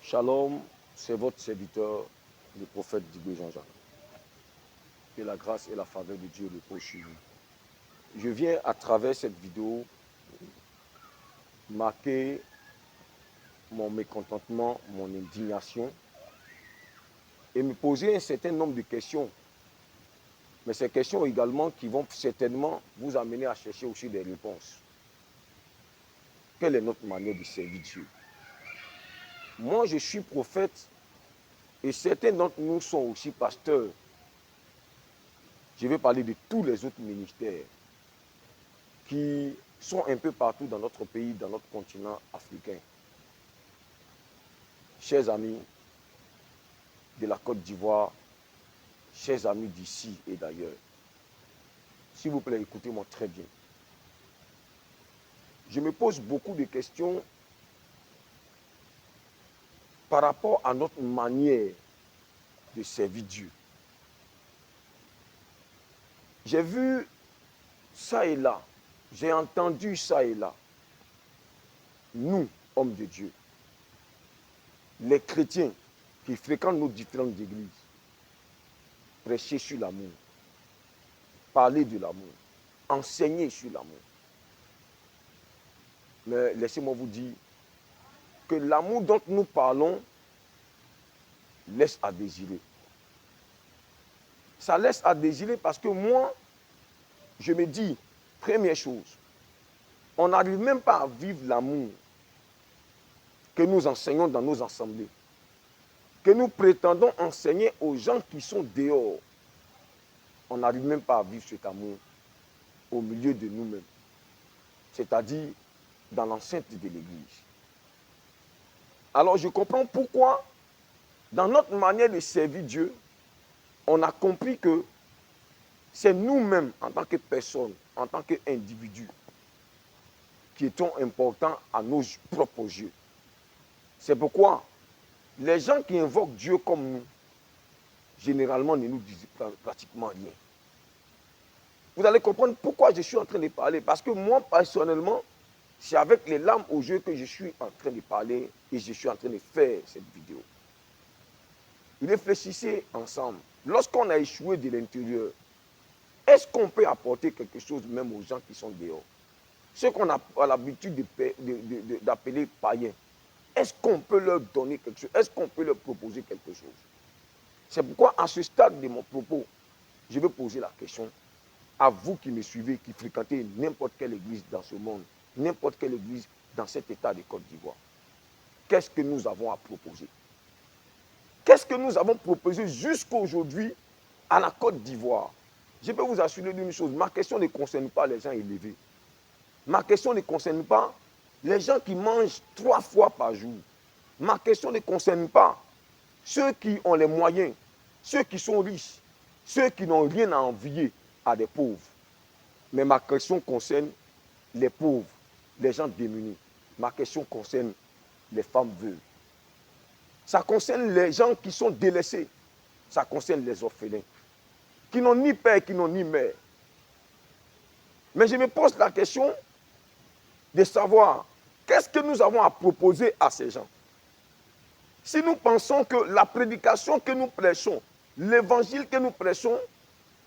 Shalom, c'est votre serviteur, le prophète Dibé Jean-Jacques. Que la grâce et la faveur de Dieu reposent sur vous. Je viens à travers cette vidéo marquer mon mécontentement, mon indignation et me poser un certain nombre de questions. Mais ces questions également qui vont certainement vous amener à chercher aussi des réponses. Quelle est notre manière de servir Dieu? Moi, je suis prophète et certains d'entre nous sont aussi pasteurs. Je vais parler de tous les autres ministères qui sont un peu partout dans notre pays, dans notre continent africain. Chers amis de la Côte d'Ivoire, chers amis d'ici et d'ailleurs, s'il vous plaît, écoutez-moi très bien. Je me pose beaucoup de questions par rapport à notre manière de servir Dieu. J'ai vu ça et là, j'ai entendu ça et là. Nous, hommes de Dieu, les chrétiens qui fréquentent nos différentes églises, prêcher sur l'amour, parler de l'amour, enseigner sur l'amour. Mais laissez-moi vous dire que l'amour dont nous parlons laisse à désirer. Ça laisse à désirer parce que moi, je me dis, première chose, on n'arrive même pas à vivre l'amour que nous enseignons dans nos assemblées, que nous prétendons enseigner aux gens qui sont dehors. On n'arrive même pas à vivre cet amour au milieu de nous-mêmes, c'est-à-dire dans l'enceinte de l'Église. Alors je comprends pourquoi, dans notre manière de servir Dieu, on a compris que c'est nous-mêmes, en tant que personnes, en tant qu'individus, qui étant importants à nos propres yeux. C'est pourquoi les gens qui invoquent Dieu comme nous, généralement ne nous disent pratiquement rien. Vous allez comprendre pourquoi je suis en train de parler. Parce que moi, personnellement, c'est avec les larmes aux yeux que je suis en train de parler et je suis en train de faire cette vidéo. Réfléchissez ensemble. Lorsqu'on a échoué de l'intérieur, est-ce qu'on peut apporter quelque chose même aux gens qui sont dehors? Ceux qu'on a l'habitude d'appeler païens, est-ce qu'on peut leur donner quelque chose? Est-ce qu'on peut leur proposer quelque chose? C'est pourquoi, à ce stade de mon propos, je vais poser la question à vous qui me suivez, qui fréquentez n'importe quelle église dans ce monde, n'importe quelle église dans cet état de Côte d'Ivoire. Qu'est-ce que nous avons à proposer? Qu'est-ce que nous avons proposé jusqu'à aujourd'hui à la Côte d'Ivoire? Je peux vous assurer d'une chose, ma question ne concerne pas les gens élevés. Ma question ne concerne pas les gens qui mangent 3 fois par jour. Ma question ne concerne pas ceux qui ont les moyens, ceux qui sont riches, ceux qui n'ont rien à envier à des pauvres. Mais ma question concerne les pauvres, les gens démunis. Ma question concerne les femmes veuves. Ça concerne les gens qui sont délaissés. Ça concerne les orphelins, qui n'ont ni père, qui n'ont ni mère. Mais je me pose la question de savoir qu'est-ce que nous avons à proposer à ces gens. Si nous pensons que la prédication que nous prêchons, l'évangile que nous prêchons,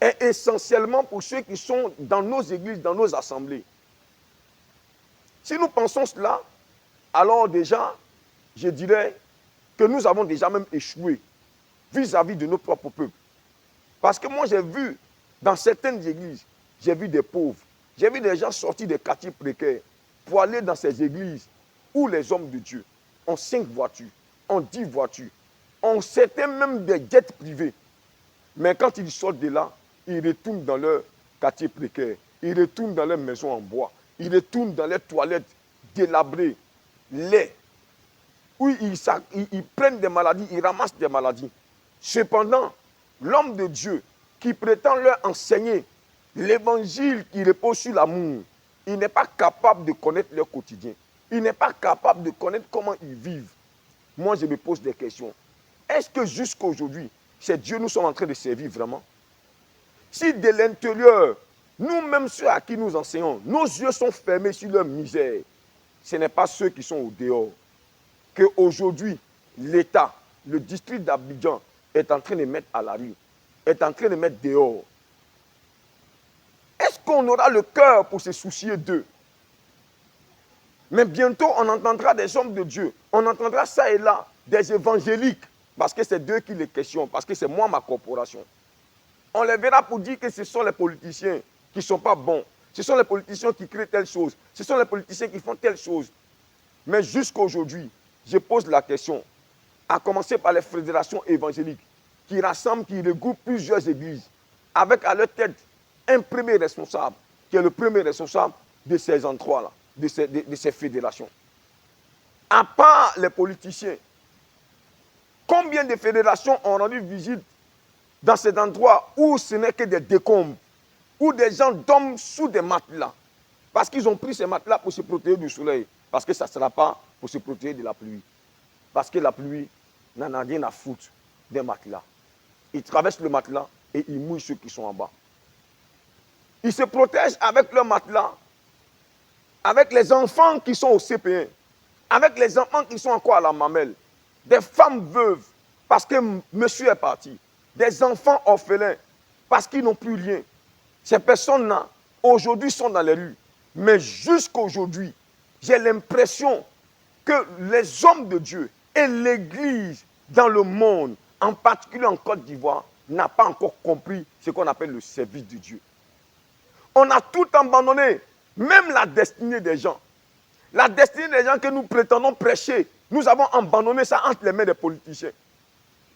est essentiellement pour ceux qui sont dans nos églises, dans nos assemblées. Si nous pensons cela, alors déjà, je dirais que nous avons déjà même échoué vis-à-vis de nos propres peuples. Parce que moi, j'ai vu dans certaines églises, j'ai vu des pauvres, j'ai vu des gens sortis des quartiers précaires pour aller dans ces églises où les hommes de Dieu ont 5 voitures, ont 10 voitures, ont certains même des jets privés. Mais quand ils sortent de là, ils retournent dans leur quartier précaire, ils retournent dans leurs maisons en bois, ils retournent dans les toilettes délabrées, laides, où ils prennent des maladies, ils ramassent des maladies. Cependant, l'homme de Dieu qui prétend leur enseigner l'évangile qui repose sur l'amour, il n'est pas capable de connaître leur quotidien. Il n'est pas capable de connaître comment ils vivent. Moi, je me pose des questions. Est-ce que jusqu'à aujourd'hui, c'est Dieu nous sommes en train de servir vraiment? Si de l'intérieur, nous-mêmes ceux à qui nous enseignons, nos yeux sont fermés sur leur misère, ce n'est pas ceux qui sont au dehors. Qu'aujourd'hui, l'État, le district d'Abidjan est en train de mettre à la rue, est en train de mettre dehors, est-ce qu'on aura le cœur pour se soucier d'eux? Mais bientôt, on entendra des hommes de Dieu, on entendra ça et là, des évangéliques, parce que c'est d'eux qui les questionnent, parce que c'est moi ma corporation. On les verra pour dire que ce sont les politiciens qui ne sont pas bons, ce sont les politiciens qui créent telle chose, ce sont les politiciens qui font telle chose. Mais jusqu'à aujourd'hui, je pose la question, à commencer par les fédérations évangéliques, qui rassemblent, qui regroupent plusieurs églises, avec à leur tête un premier responsable, qui est le premier responsable de ces endroits-là, de ces fédérations. À part les politiciens, combien de fédérations ont rendu visite dans cet endroit où ce n'est que des décombres, où des gens dorment sous des matelas, parce qu'ils ont pris ces matelas pour se protéger du soleil, parce que ça ne sera pas pour se protéger de la pluie. Parce que la pluie n'en a rien à foutre des matelas. Ils traversent le matelas et ils mouillent ceux qui sont en bas. Ils se protègent avec leur matelas, avec les enfants qui sont au CP1, avec les enfants qui sont encore à la mamelle, des femmes veuves, parce que monsieur est parti, des enfants orphelins, parce qu'ils n'ont plus rien. Ces personnes-là, aujourd'hui, sont dans les rues. Mais jusqu'à aujourd'hui, j'ai l'impression que les hommes de Dieu et l'Église dans le monde, en particulier en Côte d'Ivoire, n'a pas encore compris ce qu'on appelle le service de Dieu. On a tout abandonné, même la destinée des gens. La destinée des gens que nous prétendons prêcher, nous avons abandonné ça entre les mains des politiciens.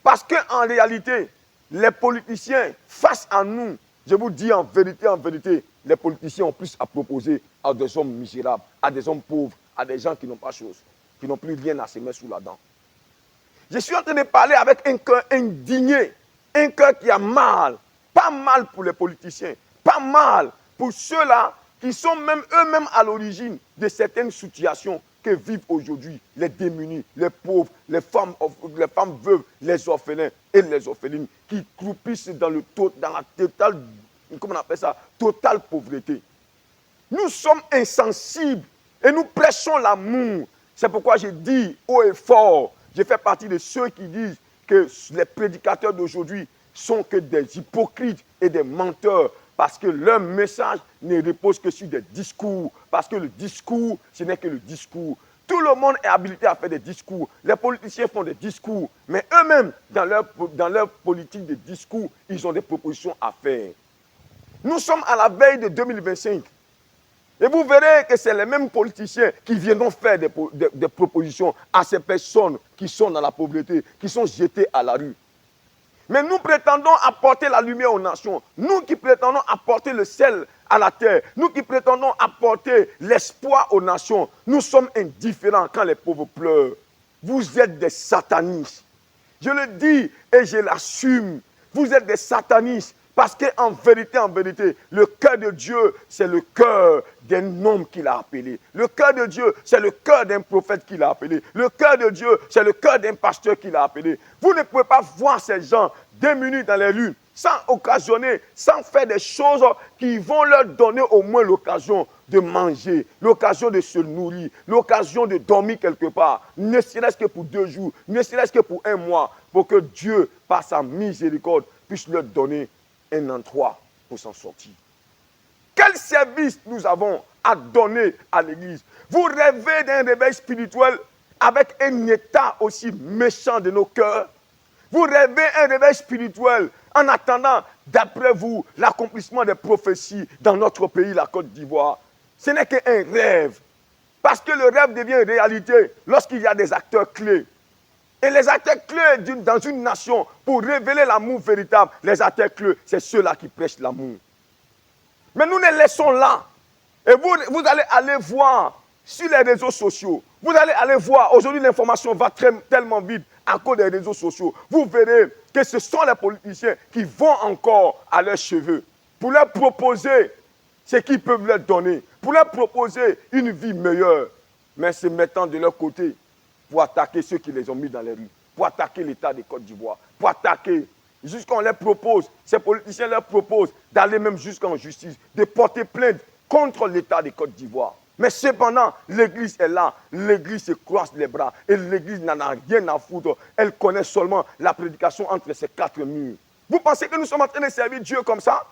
Parce qu'en réalité, les politiciens, face à nous, je vous dis en vérité, les politiciens ont plus à proposer à des hommes misérables, à des hommes pauvres, à des gens qui n'ont pas chose, qui n'ont plus rien à se mettre sous la dent. Je suis en train de parler avec un cœur indigné, un cœur qui a mal, pas mal pour les politiciens, pas mal pour ceux-là qui sont même eux-mêmes à l'origine de certaines situations que vivent aujourd'hui les démunis, les pauvres, les femmes veuves, les orphelins et les orphelines qui croupissent dans la totale, comment on appelle ça, totale pauvreté. Nous sommes insensibles et nous prêchons l'amour. C'est pourquoi je dis haut et fort, je fais partie de ceux qui disent que les prédicateurs d'aujourd'hui sont que des hypocrites et des menteurs, parce que leur message ne repose que sur des discours, parce que le discours, ce n'est que le discours. Tout le monde est habilité à faire des discours. Les politiciens font des discours, mais eux-mêmes, dans leur politique de discours, ils ont des propositions à faire. Nous sommes à la veille de 2025. Et vous verrez que c'est les mêmes politiciens qui viendront faire des propositions à ces personnes qui sont dans la pauvreté, qui sont jetées à la rue. Mais nous prétendons apporter la lumière aux nations. Nous qui prétendons apporter le sel à la terre. Nous qui prétendons apporter l'espoir aux nations. Nous sommes indifférents quand les pauvres pleurent. Vous êtes des satanistes. Je le dis et je l'assume. Vous êtes des satanistes. Parce qu'en vérité, le cœur de Dieu, c'est le cœur d'un homme qu'il a appelé. Le cœur de Dieu, c'est le cœur d'un prophète qu'il a appelé. Le cœur de Dieu, c'est le cœur d'un pasteur qu'il a appelé. Vous ne pouvez pas voir ces gens démunis dans les rues, sans occasionner, sans faire des choses qui vont leur donner au moins l'occasion de manger, l'occasion de se nourrir, l'occasion de dormir quelque part, ne serait-ce que pour 2 jours, ne serait-ce que pour 1 mois, pour que Dieu, par sa miséricorde, puisse leur donner un endroit pour s'en sortir. Quel service nous avons à donner à l'Église? Vous rêvez d'un réveil spirituel avec un état aussi méchant de nos cœurs? Vous rêvez un réveil spirituel en attendant, d'après vous, l'accomplissement des prophéties dans notre pays, la Côte d'Ivoire? Ce n'est qu'un rêve. Parce que le rêve devient réalité lorsqu'il y a des acteurs clés. Et les acteurs clés dans une nation, pour révéler l'amour véritable, les acteurs clés, c'est ceux-là qui prêchent l'amour. Mais nous les laissons là. Et vous allez aller voir sur les réseaux sociaux. Vous allez aller voir, aujourd'hui l'information va tellement vite à cause des réseaux sociaux. Vous verrez que ce sont les politiciens qui vont encore à leurs cheveux pour leur proposer ce qu'ils peuvent leur donner, pour leur proposer une vie meilleure, mais se mettant de leur côté pour attaquer ceux qui les ont mis dans les rues, pour attaquer l'État de Côte d'Ivoire, pour attaquer, jusqu'on leur propose, ces politiciens leur proposent d'aller même jusqu'en justice, de porter plainte contre l'État de Côte d'Ivoire. Mais cependant, l'église est là. L'église se croise les bras. Et l'église n'en a rien à foutre. Elle connaît seulement la prédication entre ces quatre murs. Vous pensez que nous sommes en train de servir Dieu comme ça?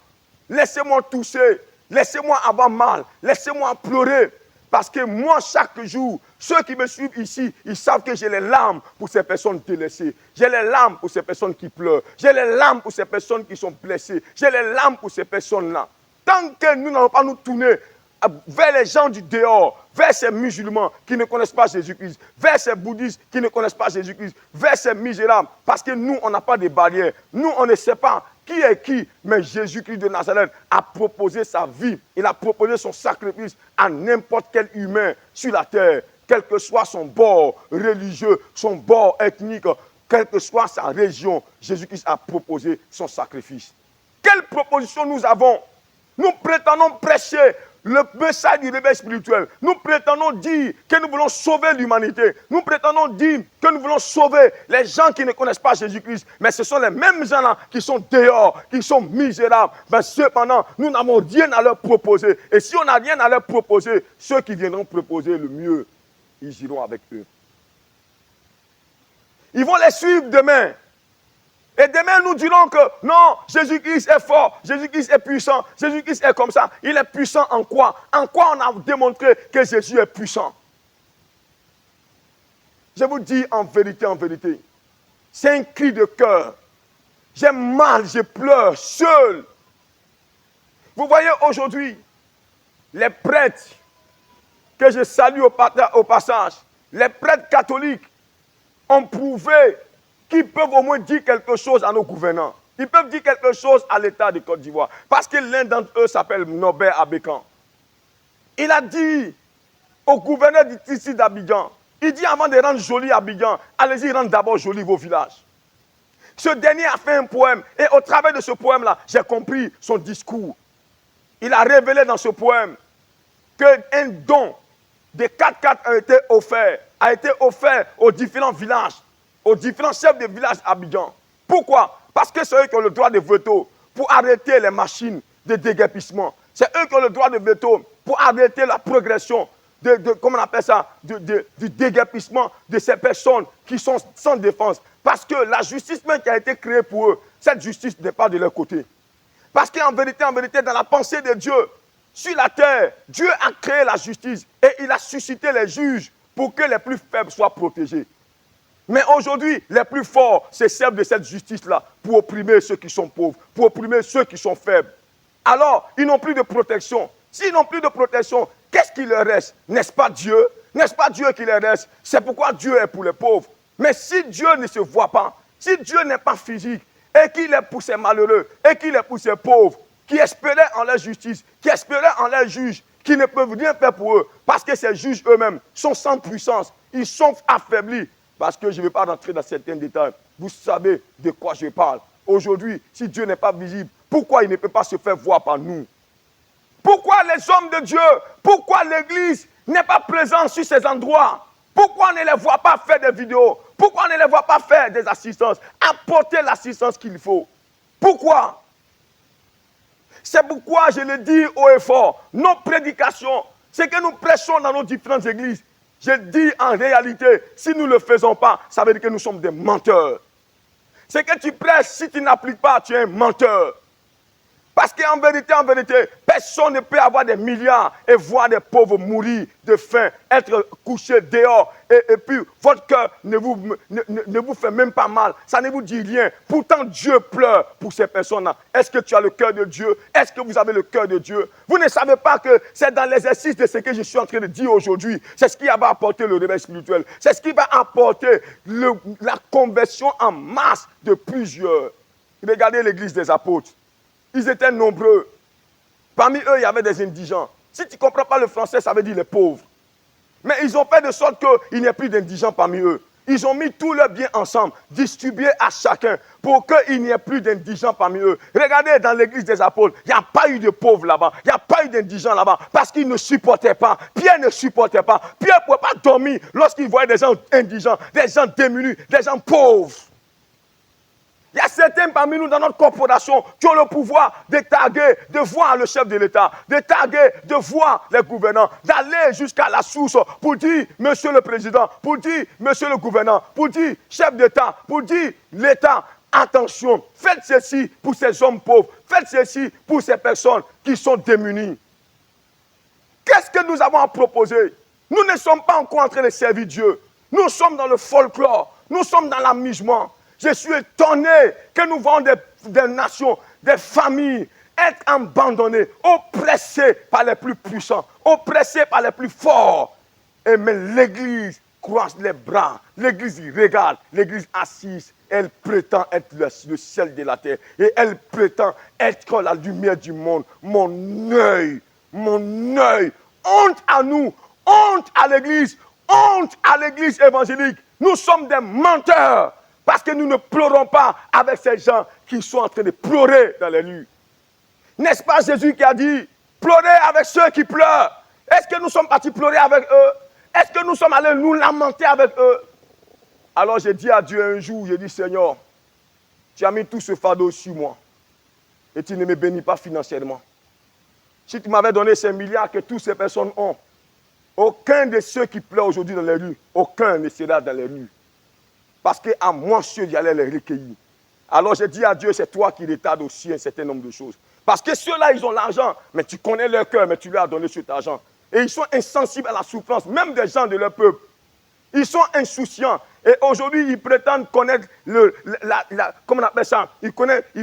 Laissez-moi toucher. Laissez-moi avoir mal. Laissez-moi pleurer. Parce que moi, chaque jour, ceux qui me suivent ici, ils savent que j'ai les larmes pour ces personnes délaissées. J'ai les larmes pour ces personnes qui pleurent. J'ai les larmes pour ces personnes qui sont blessées. J'ai les larmes pour ces personnes-là. Tant que nous n'allons pas nous tourner vers les gens du dehors, vers ces musulmans qui ne connaissent pas Jésus-Christ, vers ces bouddhistes qui ne connaissent pas Jésus-Christ, vers ces misérables, parce que nous, on n'a pas de barrières. Nous, on ne sait pas qui est qui, mais Jésus-Christ de Nazareth a proposé sa vie, il a proposé son sacrifice à n'importe quel humain sur la terre, quel que soit son bord religieux, son bord ethnique, quelle que soit sa région, Jésus-Christ a proposé son sacrifice. Quelle proposition nous avons? Nous prétendons prêcher le message du réveil spirituel. Nous prétendons dire que nous voulons sauver l'humanité. Nous prétendons dire que nous voulons sauver les gens qui ne connaissent pas Jésus-Christ. Mais ce sont les mêmes gens-là qui sont dehors, qui sont misérables. Mais cependant, nous n'avons rien à leur proposer. Et si on n'a rien à leur proposer, ceux qui viendront proposer le mieux, ils iront avec eux. Ils vont les suivre demain. Et demain, nous dirons que non, Jésus-Christ est fort, Jésus-Christ est puissant, Jésus-Christ est comme ça. Il est puissant en quoi? En quoi on a démontré que Jésus est puissant? Je vous dis en vérité, c'est un cri de cœur. J'ai mal, je pleure, seul. Vous voyez aujourd'hui, les prêtres que je salue au passage, les prêtres catholiques ont prouvé qu'ils peuvent au moins dire quelque chose à nos gouvernants. Ils peuvent dire quelque chose à l'État de Côte d'Ivoire. Parce que l'un d'entre eux s'appelle Norbert Abékan. Il a dit au gouverneur d'ici d'Abidjan, il dit avant de rendre joli Abidjan, allez-y rendre d'abord joli vos villages. Ce dernier a fait un poème et au travers de ce poème-là, j'ai compris son discours. Il a révélé dans ce poème qu'un don de 4x4 a été offert aux différents villages, aux différents chefs de village Abidjan. Pourquoi? Parce que c'est eux qui ont le droit de veto pour arrêter les machines de déguerpissement. C'est eux qui ont le droit de veto pour arrêter la progression comment on appelle ça, du déguerpissement de ces personnes qui sont sans défense. Parce que la justice même qui a été créée pour eux, cette justice n'est pas de leur côté. Parce qu'en vérité, dans la pensée de Dieu, sur la terre, Dieu a créé la justice et il a suscité les juges pour que les plus faibles soient protégés. Mais aujourd'hui, les plus forts se servent de cette justice-là pour opprimer ceux qui sont pauvres, pour opprimer ceux qui sont faibles. Alors, ils n'ont plus de protection. S'ils n'ont plus de protection, qu'est-ce qui leur reste? N'est-ce pas Dieu? N'est-ce pas Dieu qui leur reste? C'est pourquoi Dieu est pour les pauvres. Mais si Dieu ne se voit pas, si Dieu n'est pas physique, et qu'il est pour ces malheureux, et qu'il est pour ces pauvres, qui espéraient en leur justice, qui espéraient en leurs juges, qui ne peuvent rien faire pour eux, parce que ces juges eux-mêmes sont sans puissance, ils sont affaiblis. Parce que je ne vais pas rentrer dans certains détails. Vous savez de quoi je parle. Aujourd'hui, si Dieu n'est pas visible, pourquoi il ne peut pas se faire voir par nous? Pourquoi les hommes de Dieu, pourquoi l'Église n'est pas présente sur ces endroits? Pourquoi on ne les voit pas faire des vidéos? Pourquoi on ne les voit pas faire des assistances? Apporter l'assistance qu'il faut. Pourquoi? C'est pourquoi je le dis haut et fort. Nos prédications, ce que nous prêchons dans nos différentes églises, je dis en réalité, si nous ne le faisons pas, ça veut dire que nous sommes des menteurs. Ce que tu prêches, si tu n'appliques pas, tu es un menteur. Parce qu'en vérité, personne ne peut avoir des milliards et voir des pauvres mourir de faim, être couchés dehors. Et puis, votre cœur ne vous fait même pas mal. Ça ne vous dit rien. Pourtant, Dieu pleure pour ces personnes-là. Est-ce que tu as le cœur de Dieu? Est-ce que vous avez le cœur de Dieu? Vous ne savez pas que c'est dans l'exercice de ce que je suis en train de dire aujourd'hui. C'est ce qui va apporter le réveil spirituel. C'est ce qui va apporter la conversion en masse de plusieurs. Regardez l'église des apôtres. Ils étaient nombreux. Parmi eux, il y avait des indigents. Si tu ne comprends pas le français, ça veut dire les pauvres. Mais ils ont fait de sorte qu'il n'y ait plus d'indigents parmi eux. Ils ont mis tous leurs biens ensemble, distribués à chacun, pour qu'il n'y ait plus d'indigents parmi eux. Regardez dans l'église des apôtres, il n'y a pas eu de pauvres là-bas, il n'y a pas eu d'indigents là-bas, parce qu'ils ne supportaient pas. Pierre ne supportait pas. Pierre ne pouvait pas dormir lorsqu'il voyait des gens indigents, des gens démunis, des gens pauvres. Il y a certains parmi nous dans notre corporation qui ont le pouvoir de taguer, de voir le chef de l'État, de taguer, de voir les gouvernants, d'aller jusqu'à la source pour dire, monsieur le président, pour dire, monsieur le gouverneur, pour dire, chef d'État, pour dire, l'État, attention, faites ceci pour ces hommes pauvres, faites ceci pour ces personnes qui sont démunies. Qu'est-ce que nous avons à proposer? Nous ne sommes pas encore en train de servir Dieu. Nous sommes dans le folklore, nous sommes dans l'amusement. Je suis étonné que nous voyons des nations, des familles être abandonnées, oppressées par les plus puissants, oppressées par les plus forts. Et mais l'Église croise les bras, l'Église y regarde, l'Église assise, elle prétend être le ciel de la terre. Et elle prétend être la lumière du monde. Mon œil, honte à nous, honte à l'Église évangélique. Nous sommes des menteurs. Parce que nous ne pleurons pas avec ces gens qui sont en train de pleurer dans les rues. N'est-ce pas Jésus qui a dit, pleurez avec ceux qui pleurent? Est-ce que nous sommes partis pleurer avec eux? Est-ce que nous sommes allés nous lamenter avec eux? Alors j'ai dit à Dieu un jour, j'ai dit, Seigneur, tu as mis tout ce fardeau sur moi. Et tu ne me bénis pas financièrement. Si tu m'avais donné ces milliards que toutes ces personnes ont, aucun de ceux qui pleurent aujourd'hui dans les rues, aucun ne sera dans les rues. Parce qu'à moi seul, j'allais les recueillir. Alors j'ai dit à Dieu, c'est toi qui retardes aussi un certain nombre de choses. Parce que ceux-là, ils ont l'argent, mais tu connais leur cœur, mais tu leur as donné cet argent. Et ils sont insensibles à la souffrance, même des gens de leur peuple. Ils sont insouciants. Et aujourd'hui, ils prétendent connaître comment on appelle ça? Ils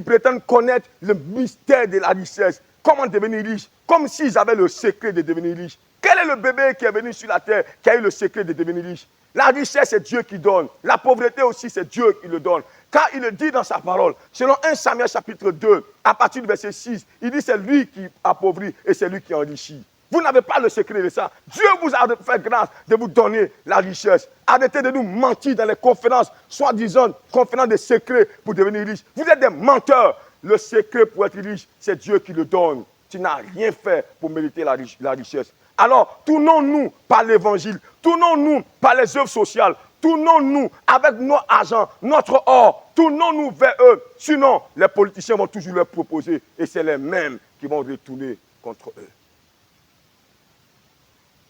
prétendent connaître le mystère de la richesse. Comment devenir riche? Comme s'ils avaient le secret de devenir riche. Quel est le bébé qui est venu sur la terre, qui a eu le secret de devenir riche? La richesse, c'est Dieu qui donne. La pauvreté aussi, c'est Dieu qui le donne. Car il le dit dans sa parole, selon 1 Samuel chapitre 2, à partir du verset 6, il dit c'est lui qui appauvrit et c'est lui qui enrichit. Vous n'avez pas le secret de ça. Dieu vous a fait grâce de vous donner la richesse. Arrêtez de nous mentir dans les conférences, soi-disant conférences de secrets pour devenir riche. Vous êtes des menteurs. Le secret pour être riche, c'est Dieu qui le donne. Tu n'as rien fait pour mériter la richesse. Alors, tournons-nous par l'évangile, tournons-nous par les œuvres sociales, tournons-nous avec notre argent, notre or, tournons-nous vers eux. Sinon, les politiciens vont toujours leur proposer et c'est les mêmes qui vont retourner contre eux.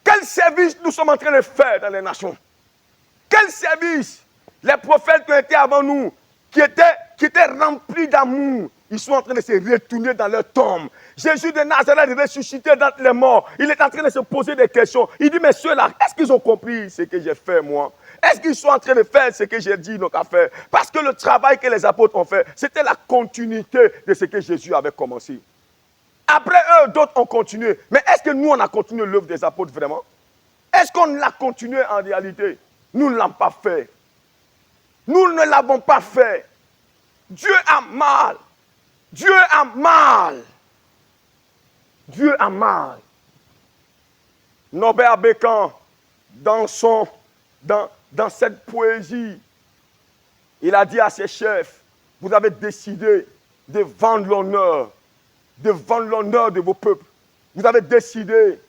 Quel service nous sommes en train de faire dans les nations? Quel service? Les prophètes qui ont été avant nous, qui étaient remplis d'amour, ils sont en train de se retourner dans leur tombe. Jésus de Nazareth est ressuscité d'entre les morts. Il est en train de se poser des questions. Il dit, mais ceux-là, est-ce qu'ils ont compris ce que j'ai fait, moi? Est-ce qu'ils sont en train de faire ce que j'ai dit, nos affaires? Parce que le travail que les apôtres ont fait, c'était la continuité de ce que Jésus avait commencé. Après eux, d'autres ont continué. Mais est-ce que nous, on a continué l'œuvre des apôtres vraiment? Est-ce qu'on l'a continué en réalité? Nous ne l'avons pas fait. Nous ne l'avons pas fait. Dieu a mal. Dieu a mal. Dieu a mal. Norbert Bécan, dans cette poésie, il a dit à ses chefs, vous avez décidé de vendre l'honneur de vos peuples. Vous avez décidé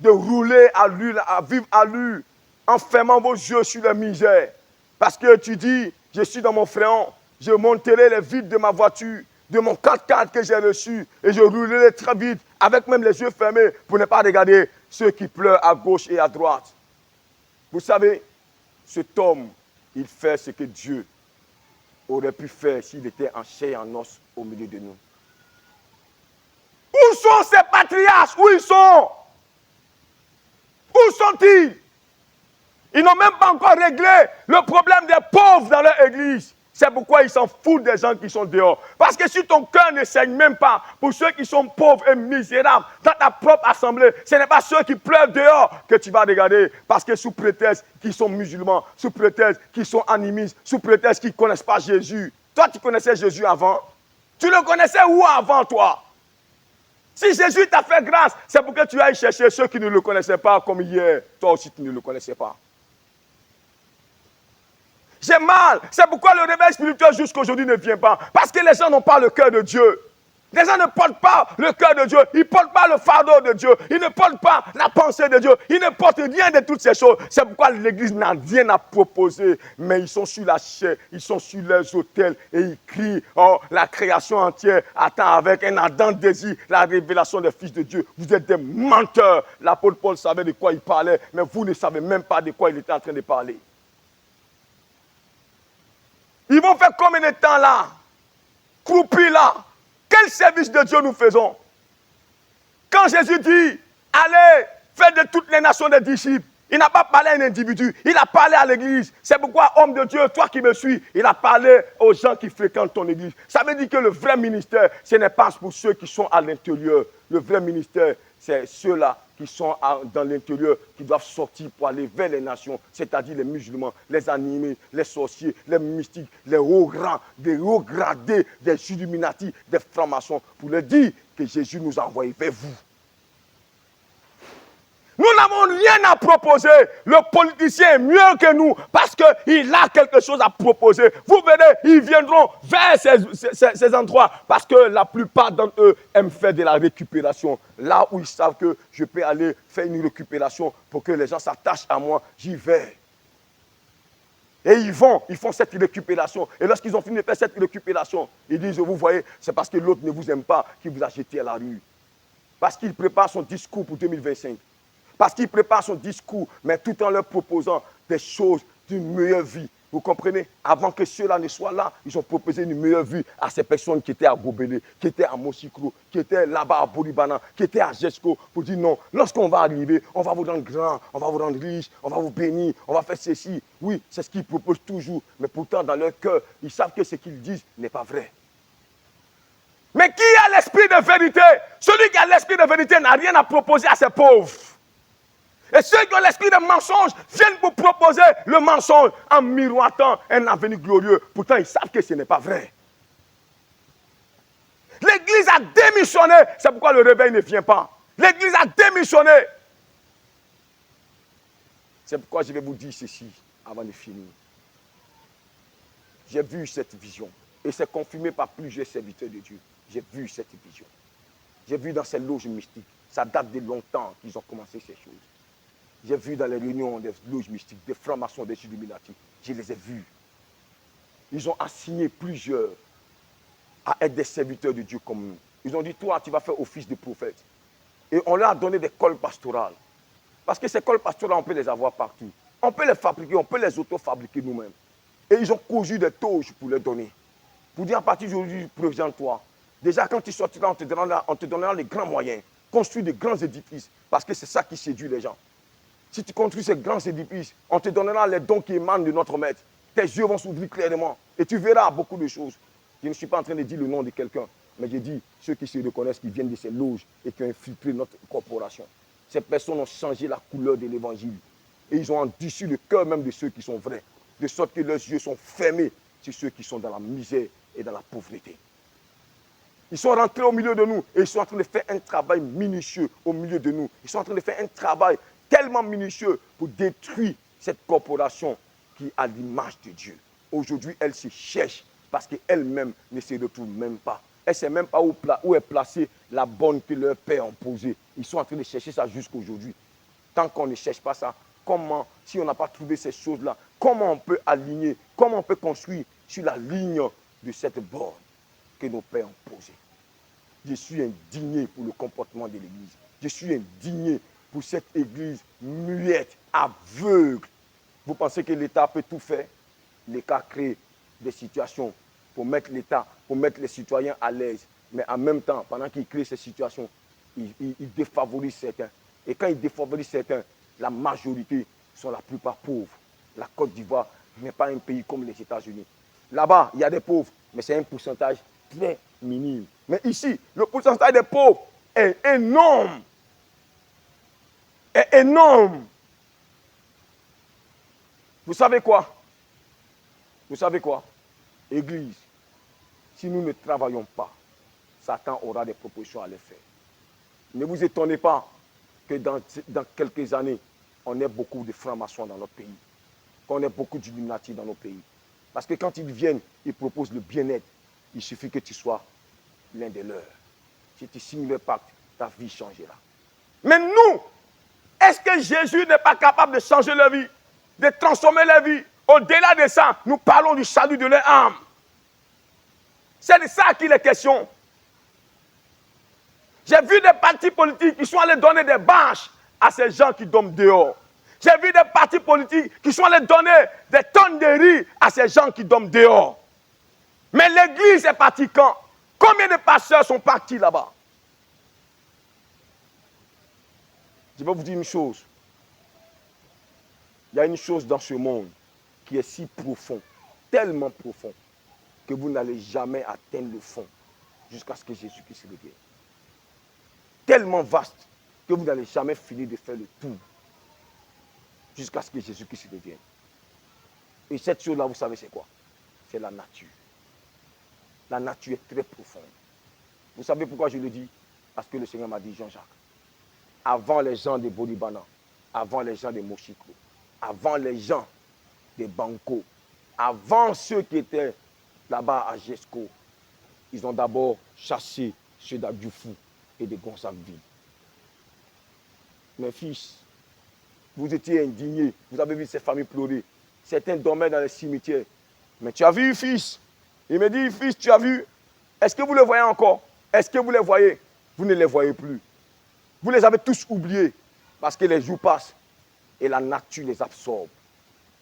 de rouler à l'huile, à vivre à l'huile, en fermant vos yeux sur la misère. Parce que tu dis, je suis dans mon fréon, je monterai les vitres de ma voiture, de mon 4x4 que j'ai reçu, et je roulerai très vite, avec même les yeux fermés, pour ne pas regarder ceux qui pleurent à gauche et à droite. Vous savez, cet homme, il fait ce que Dieu aurait pu faire s'il était en chair et en os au milieu de nous. Où sont ces patriarches? Où ils sont? Où sont-ils? Ils n'ont même pas encore réglé le problème des pauvres dans leur église. C'est pourquoi ils s'en foutent des gens qui sont dehors. Parce que si ton cœur ne saigne même pas pour ceux qui sont pauvres et misérables dans ta propre assemblée, ce n'est pas ceux qui pleurent dehors que tu vas regarder. Parce que sous prétexte qu'ils sont musulmans, sous prétexte qu'ils sont animistes, sous prétexte qu'ils ne connaissent pas Jésus. Toi, tu connaissais Jésus avant? Tu le connaissais où avant, toi? Si Jésus t'a fait grâce, c'est pour que tu ailles chercher ceux qui ne le connaissaient pas comme hier. Toi aussi, tu ne le connaissais pas. J'ai mal. C'est pourquoi le réveil spirituel jusqu'à aujourd'hui ne vient pas. Parce que les gens n'ont pas le cœur de Dieu. Les gens ne portent pas le cœur de Dieu, ils ne portent pas le fardeau de Dieu, ils ne portent pas la pensée de Dieu, ils ne portent rien de toutes ces choses. C'est pourquoi l'Église n'a rien à proposer, mais ils sont sur la chair, ils sont sur leurs autels et ils crient, oh, la création entière attend avec un ardent désir la révélation des fils de Dieu. Vous êtes des menteurs. L'apôtre Paul savait de quoi il parlait, mais vous ne savez même pas de quoi il était en train de parler. Ils vont faire combien de temps là? Croupis là? Quel service de Dieu nous faisons? Quand Jésus dit, allez, faites de toutes les nations des disciples, il n'a pas parlé à un individu, il a parlé à l'église. C'est pourquoi, homme de Dieu, toi qui me suis, il a parlé aux gens qui fréquentent ton église. Ça veut dire que le vrai ministère, ce n'est pas pour ceux qui sont à l'intérieur. Le vrai ministère, c'est ceux-là qui sont dans l'intérieur, qui doivent sortir pour aller vers les nations, c'est-à-dire les musulmans, les animés, les sorciers, les mystiques, les hauts rangs, des hauts gradés, des illuminatis, des francs-maçons, pour leur dire que Jésus nous a envoyés vers vous. Nous n'avons rien à proposer. Le politicien est mieux que nous parce qu'il a quelque chose à proposer. Vous verrez, ils viendront vers ces endroits parce que la plupart d'entre eux aiment faire de la récupération. Là où ils savent que je peux aller faire une récupération pour que les gens s'attachent à moi, j'y vais. Et ils font cette récupération. Et lorsqu'ils ont fini de faire cette récupération, ils disent, vous voyez, c'est parce que l'autre ne vous aime pas qu'il vous a jeté à la rue. Parce qu'il prépare son discours pour 2025. Parce qu'il prépare son discours, mais tout en leur proposant des choses d'une meilleure vie. Vous comprenez? Avant que ceux-là ne soient là, ils ont proposé une meilleure vie à ces personnes qui étaient à Gobelé, qui étaient à Mosikro, qui étaient là-bas à Bouribana, qui étaient à Jesco, pour dire non, lorsqu'on va arriver, on va vous rendre grand, on va vous rendre riche, on va vous bénir, on va faire ceci. Oui, c'est ce qu'ils proposent toujours, mais pourtant dans leur cœur, ils savent que ce qu'ils disent n'est pas vrai. Mais qui a l'esprit de vérité? Celui qui a l'esprit de vérité n'a rien à proposer à ses pauvres. Et ceux qui ont l'esprit de mensonge viennent vous proposer le mensonge en miroitant un avenir glorieux. Pourtant, ils savent que ce n'est pas vrai. L'Église a démissionné. C'est pourquoi le réveil ne vient pas. L'Église a démissionné. C'est pourquoi je vais vous dire ceci avant de finir. J'ai vu cette vision. Et c'est confirmé par plusieurs serviteurs de Dieu. J'ai vu cette vision. J'ai vu dans ces loges mystiques. Ça date de longtemps qu'ils ont commencé ces choses. J'ai vu dans les réunions des loges mystiques, des francs-maçons, des illuminatis. Je les ai vus. Ils ont assigné plusieurs à être des serviteurs de Dieu comme nous. Ils ont dit, toi, tu vas faire office de prophète. Et on leur a donné des cols pastorales. Parce que ces cols pastorales, on peut les avoir partout. On peut les fabriquer, on peut les auto-fabriquer nous-mêmes. Et ils ont cousu des toges pour les donner. Pour dire, à partir d'aujourd'hui, présente-toi. Déjà, quand tu sortiras, on te donnera les grands moyens. Construire de grands édifices. Parce que c'est ça qui séduit les gens. Si tu construis ces grands édifices, on te donnera les dons qui émanent de notre maître. Tes yeux vont s'ouvrir clairement et tu verras beaucoup de choses. Je ne suis pas en train de dire le nom de quelqu'un, mais je dis ceux qui se reconnaissent, qui viennent de ces loges et qui ont infiltré notre corporation. Ces personnes ont changé la couleur de l'évangile. Et ils ont endurci le cœur même de ceux qui sont vrais. De sorte que leurs yeux sont fermés sur ceux qui sont dans la misère et dans la pauvreté. Ils sont rentrés au milieu de nous et ils sont en train de faire un travail minutieux au milieu de nous. Ils sont en train de faire un travail tellement minutieux pour détruire cette corporation qui a l'image de Dieu. Aujourd'hui, elle se cherche parce qu'elle-même ne se retrouve même pas. Elle ne sait même pas où est placée la bonne que leur père a posée. Ils sont en train de chercher ça jusqu'à aujourd'hui. Tant qu'on ne cherche pas ça, comment, si on n'a pas trouvé ces choses-là, comment on peut aligner, comment on peut construire sur la ligne de cette borne que nos pères ont posée? Je suis indigné pour le comportement de l'Église. Je suis indigné pour cette église muette, aveugle. Vous pensez que l'État peut tout faire? L'État crée des situations pour mettre l'État, pour mettre les citoyens à l'aise. Mais en même temps, pendant qu'il crée ces situations, il défavorise certains. Et quand il défavorise certains, la majorité sont la plupart pauvres. La Côte d'Ivoire n'est pas un pays comme les États-Unis. Là-bas, il y a des pauvres, mais c'est un pourcentage très minime. Mais ici, le pourcentage des pauvres est énorme. Est énorme. Vous savez quoi? Vous savez quoi? Église, si nous ne travaillons pas, Satan aura des propositions à les faire. Ne vous étonnez pas que dans quelques années, on ait beaucoup de francs-maçons dans notre pays, qu'on ait beaucoup d'illuminati dans nos pays. Parce que quand ils viennent, ils proposent le bien-être. Il suffit que tu sois l'un de leurs. si tu signes le pacte, ta vie changera. Mais nous, est-ce que Jésus n'est pas capable de changer leur vie, de transformer leur vie? Au-delà de ça, nous parlons du salut de leur âme. C'est de ça qu'il est question. J'ai vu des partis politiques qui sont allés donner des bâches à ces gens qui dorment dehors. J'ai vu des partis politiques qui sont allés donner des tonnes de riz à ces gens qui dorment dehors. Mais l'église est partie quand? Combien de pasteurs sont partis là-bas? Je vais vous dire une chose. Il y a une chose dans ce monde qui est si profond, tellement profond, que vous n'allez jamais atteindre le fond jusqu'à ce que Jésus-Christ revienne. Tellement vaste que vous n'allez jamais finir de faire le tour jusqu'à ce que Jésus-Christ revienne. Et cette chose-là, vous savez c'est quoi? C'est la nature. La nature est très profonde. Vous savez pourquoi je le dis? Parce que le Seigneur m'a dit, Jean-Jacques, avant les gens de Bolibana, avant les gens de Moshiko, avant les gens de Banco, avant ceux qui étaient là-bas à Jesco, ils ont d'abord chassé ceux d'Adjoufou et de Gonzagville. Mes fils, vous étiez indignés, vous avez vu ces familles pleurer. Certains dormaient dans les cimetières. Mais tu as vu, fils? Il me dit, fils, tu as vu? Est-ce que vous les voyez encore? Est-ce que vous les voyez? Vous ne les voyez plus. Vous les avez tous oubliés parce que les jours passent et la nature les absorbe.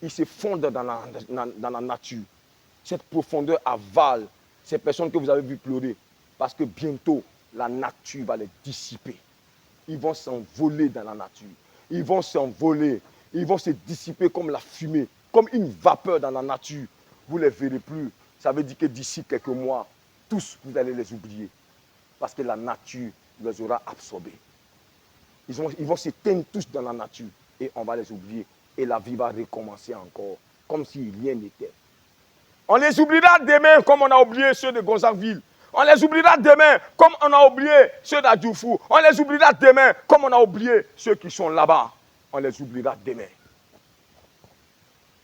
Ils se fondent dans la nature. Cette profondeur avale ces personnes que vous avez vues pleurer parce que bientôt, la nature va les dissiper. Ils vont s'envoler dans la nature. Ils vont s'envoler. Ils vont se dissiper comme la fumée, comme une vapeur dans la nature. Vous ne les verrez plus. Ça veut dire que d'ici quelques mois, tous, vous allez les oublier. Parce que la nature les aura absorbés. Ils vont s'éteindre tous dans la nature. Et on va les oublier. Et la vie va recommencer encore. Comme si rien n'était. On les oubliera demain comme on a oublié ceux de Gonzagville. On les oubliera demain comme on a oublié ceux d'Adjoufou. On les oubliera demain comme on a oublié ceux qui sont là-bas. On les oubliera demain.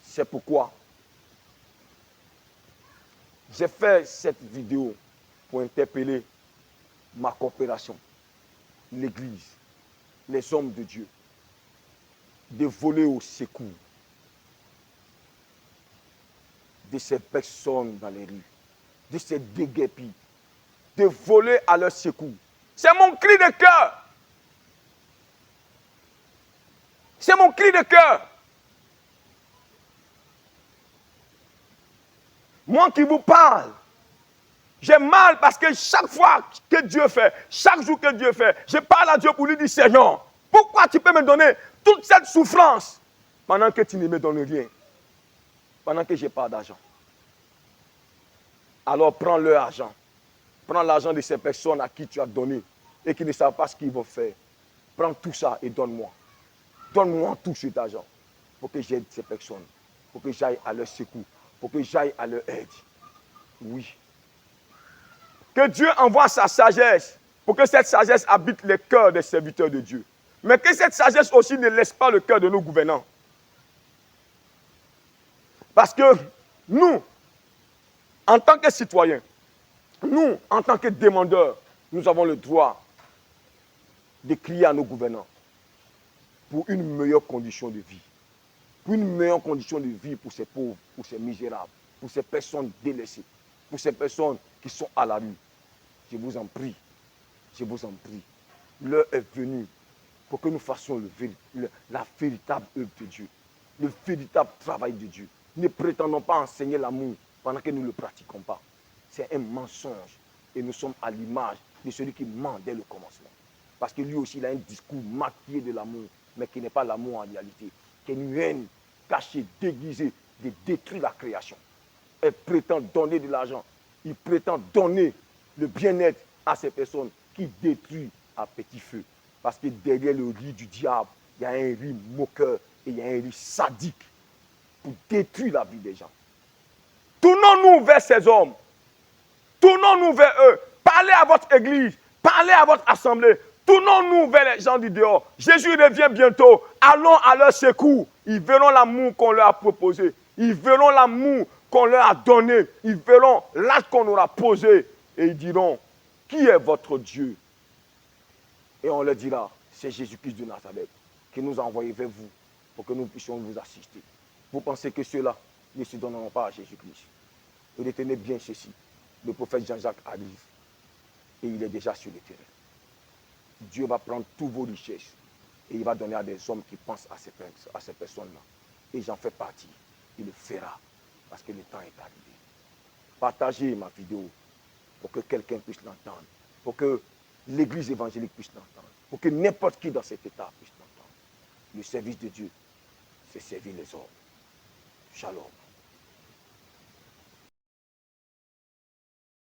C'est pourquoi j'ai fait cette vidéo pour interpeller ma coopération, l'Église, les hommes de Dieu, de voler au secours de ces personnes dans les rues, de ces déguerpis, de voler à leur secours. C'est mon cri de cœur. C'est mon cri de cœur. Moi qui vous parle, j'ai mal parce que chaque fois que Dieu fait, chaque jour que Dieu fait, je parle à Dieu pour lui dire, Seigneur, pourquoi tu peux me donner toute cette souffrance pendant que tu ne me donnes rien, pendant que je n'ai pas d'argent? Alors prends leur argent. Prends l'argent de ces personnes à qui tu as donné et qui ne savent pas ce qu'ils vont faire. Prends tout ça et donne-moi. Donne-moi tout cet argent pour que j'aide ces personnes, pour que j'aille à leur secours, pour que j'aille à leur aide. Oui. Que Dieu envoie sa sagesse pour que cette sagesse habite les cœurs des serviteurs de Dieu. Mais que cette sagesse aussi ne laisse pas le cœur de nos gouvernants. Parce que nous, en tant que citoyens, nous, en tant que demandeurs, nous avons le droit de crier à nos gouvernants pour une meilleure condition de vie. Pour une meilleure condition de vie pour ces pauvres, pour ces misérables, pour ces personnes délaissées, pour ces personnes qui sont à la rue. Je vous en prie, je vous en prie. L'heure est venue pour que nous fassions la véritable œuvre de Dieu, le véritable travail de Dieu. Ne prétendons pas enseigner l'amour pendant que nous ne le pratiquons pas. C'est un mensonge. Et nous sommes à l'image de celui qui ment dès le commencement. Parce que lui aussi, il a un discours maquillé de l'amour, mais qui n'est pas l'amour en réalité. Qui est une haine cachée, déguisée, de détruire la création. Elle prétend donner de l'argent. Il prétend donner le bien-être à ces personnes qui détruisent à petit feu. Parce que derrière le riz du diable, il y a un riz moqueur et il y a un riz sadique pour détruire la vie des gens. Tournons-nous vers ces hommes. Tournons-nous vers eux. Parlez à votre église. Parlez à votre assemblée. Tournons-nous vers les gens du dehors. Jésus revient bientôt. Allons à leur secours. Ils verront l'amour qu'on leur a proposé. Ils verront l'amour qu'on leur a donné. Ils verront l'acte qu'on leur a posé. Et ils diront, qui est votre Dieu? Et on leur dira, c'est Jésus-Christ de Nazareth qui nous a envoyés vers vous pour que nous puissions vous assister. Vous pensez que ceux-là ne se donneront pas à Jésus-Christ. Et retenez bien ceci. Le prophète Jean-Jacques arrive et il est déjà sur le terrain. Dieu va prendre tous vos richesses et il va donner à des hommes qui pensent à ces personnes-là. Et j'en fais partie. Il le fera parce que le temps est arrivé. Partagez ma vidéo pour que quelqu'un puisse l'entendre, pour que l'église évangélique puisse l'entendre, pour que n'importe qui dans cet état puisse l'entendre. Le service de Dieu, c'est servir les hommes. Shalom.